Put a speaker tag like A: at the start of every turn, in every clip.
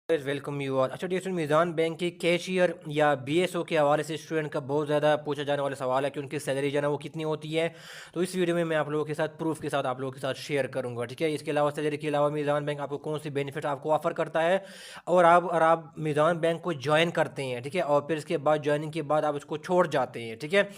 A: Welcome you all. अच्छा dear, मीज़ान bank की cashier या बीएसओ के हवाले से स्टूडेंट का बहुत ज़्यादा पूछा जाने वाला सवाल है कि उनकी सैलरी जो है ना वो कितनी होती है। तो इस वीडियो में मैं आप लोगों के साथ प्रूफ के साथ आप लोगों के साथ शेयर करूंगा, ठीक है। इसके अलावा सैलरी के अलावा मीज़ान बैंक आपको कौन सी बेनिफिट आपको ऑफर करता है, और आप मीज़ान बैंक को ज्वाइन करते हैं, ठीक है, और फिर इसके बाद ज्वाइनिंग के बाद आप उसको छोड़ जाते हैं, ठीक है,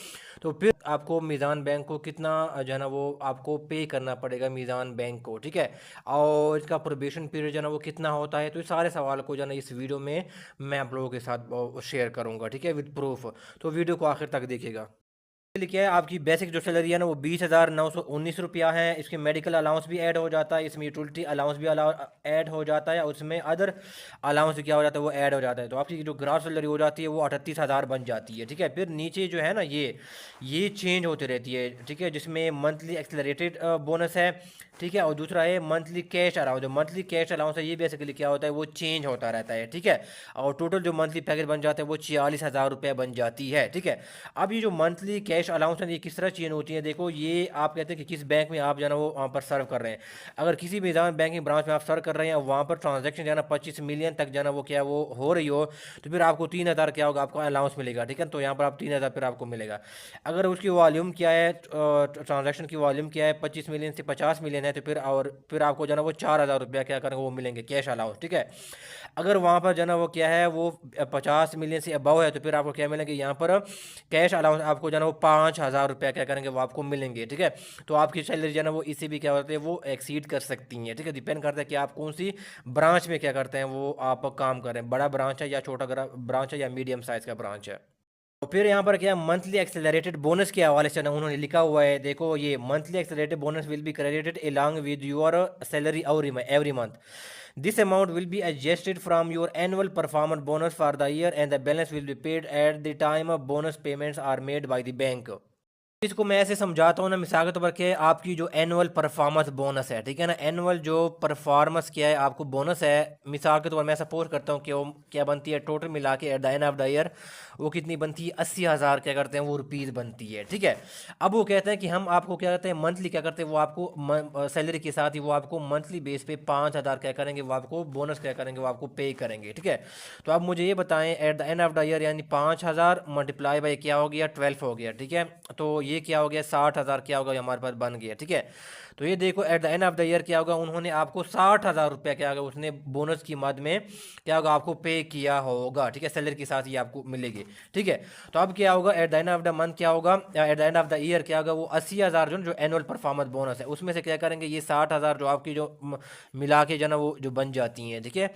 A: तो फिर आपको मीज़ान बैंक को कितना जो है ना वो आपको पे करना पड़ेगा मीज़ान बैंक को, ठीक है, और इसका प्रोबेशन पीरियड जो है ना वो कितना होता है। तो ये सारे सवाल को जो है ना इस वीडियो में मैं आप लोगों के साथ शेयर करूंगा, ठीक है, विद प्रूफ। तो वीडियो को आखिर तक देखिएगा। लिखा है आपकी बेसिक जो सैलरी है ना वो 20,919 रुपया है। इसमें मेडिकल अलाउंस भी ऐड हो जाता है, इसमें यूटिलिटी अलाउंस भी ऐड हो जाता है, और उसमें अदर अलाउंस क्या हो जाता है वो ऐड हो जाता है। तो आपकी जो ग्रास सैलरी हो जाती है वो 38,000 बन जाती है, ठीक है। फिर नीचे जो है ना ये चेंज होती रहती है, ठीक है, जिसमें मंथली एक्सेलरेटेड बोनस है, ठीक है, और दूसरा है मंथली कैश अलाउंस। जो मंथली कैश अलाउंस है ये बेसिकली क्या होता है वो चेंज होता रहता है, ठीक है, और टोटल जो मंथली पैकेज बन जाता है वो 46,000 रुपये बन जाती है, ठीक है। अब ये जो मंथली कैश अलाउंस है ये किस तरह चेंज होती है, देखो ये आप कहते हैं कि किस बैंक में आप जो है ना वो वहाँ पर सर्व कर रहे हैं। अगर किसी भी बैंकिंग ब्रांच में आप सर्व कर रहे हैं, वहाँ पर ट्रांजेक्शन जो है ना 25 मिलियन तक जो है ना वो क्या वो हो रही हो, तो फिर आपको 3,000 क्या होगा आपको अलाउंस मिलेगा, ठीक है। तो यहाँ पर आप 3,000 फिर आपको मिलेगा। अगर उसकी वॉल्यूम क्या है, ट्रांजेक्शन की वॉल्यूम क्या है, 25 मिलियन से 50 मिलियन है, तो फिर आपको जो है ना वो 4,000 रुपया क्या करेंगे वो मिलेंगे कैश अलाउंस, ठीक है। अगर वहाँ पर जो है ना वो क्या है वो 50 मिलियन से अबव है, तो फिर आपको क्या मिलेंगे यहाँ पर कैश अलाउंस आपको जो है ना वो 5,000 रुपया क्या करेंगे वो आपको मिलेंगे, ठीक है। तो आपकी सैलरी जो है ना वो इसी भी क्या होते हैं वो एक्सीड कर सकती हैं, ठीक है। डिपेंड करता है कि आप कौन सी ब्रांच में क्या करते हैं वो आप काम कर रहे हैं, बड़ा ब्रांच है या छोटा ब्रांच है या मीडियम साइज़ का ब्रांच है। तो फिर यहाँ पर क्या मंथली एक्सेलरेटेड बोनस के हवाले से ना उन्होंने लिखा हुआ है, देखो ये monthly accelerated bonus will be credited along with your salary every month. This amount will be adjusted from your annual performance bonus for the year and the balance will be paid at the time of bonus payments are made by the bank. इसको मैं ऐसे समझाता हूँ ना, मिसाल के तौर पर के आपकी जो एनुअल परफॉर्मेंस बोनस है, ठीक है ना, एनुअल जो परफॉर्मेंस क्या है आपको बोनस है, मिसाल के तौर पर मैं सपोज करता हूँ कि वो क्या बनती है टोटल मिला के at the end of the year वो कितनी बनती है 80,000 क्या करते हैं वो रुपीज़ बनती है, ठीक है। अब वो कहते हैं कि हम आपको क्या कहते हैं मंथली क्या करते हैं वो आपको सैलरी के साथ ही वो आपको मंथली बेस पे 5,000 क्या करेंगे वो आपको बोनस क्या करेंगे वो आपको पे करेंगे, ठीक है। तो अब मुझे ये बताएं at the end of the year यानी 5,000 मल्टीप्लाई बाई क्या हो गया 12 हो गया, ठीक है। तो ये क्या हो गया 60,000 क्या होगा हमारे पास बन गया, ठीक है। तो ये देखो at the end of the year क्या होगा उन्होंने आपको 60,000 रुपया क्या होगा उसने बोनस की मद में क्या होगा आपको पे किया होगा, ठीक है, सैलरी के साथ ये आपको मिलेगी, ठीक है। तो अब क्या होगा at the end of the month क्या होगा at the end of the year क्या होगा वो 80,000 जो एनुअल परफॉर्मेंस बोनस है उसमें से क्या करेंगे ये 60,000 जो आपकी जो मिला के जो ना वो जो बन जाती हैं, ठीक है।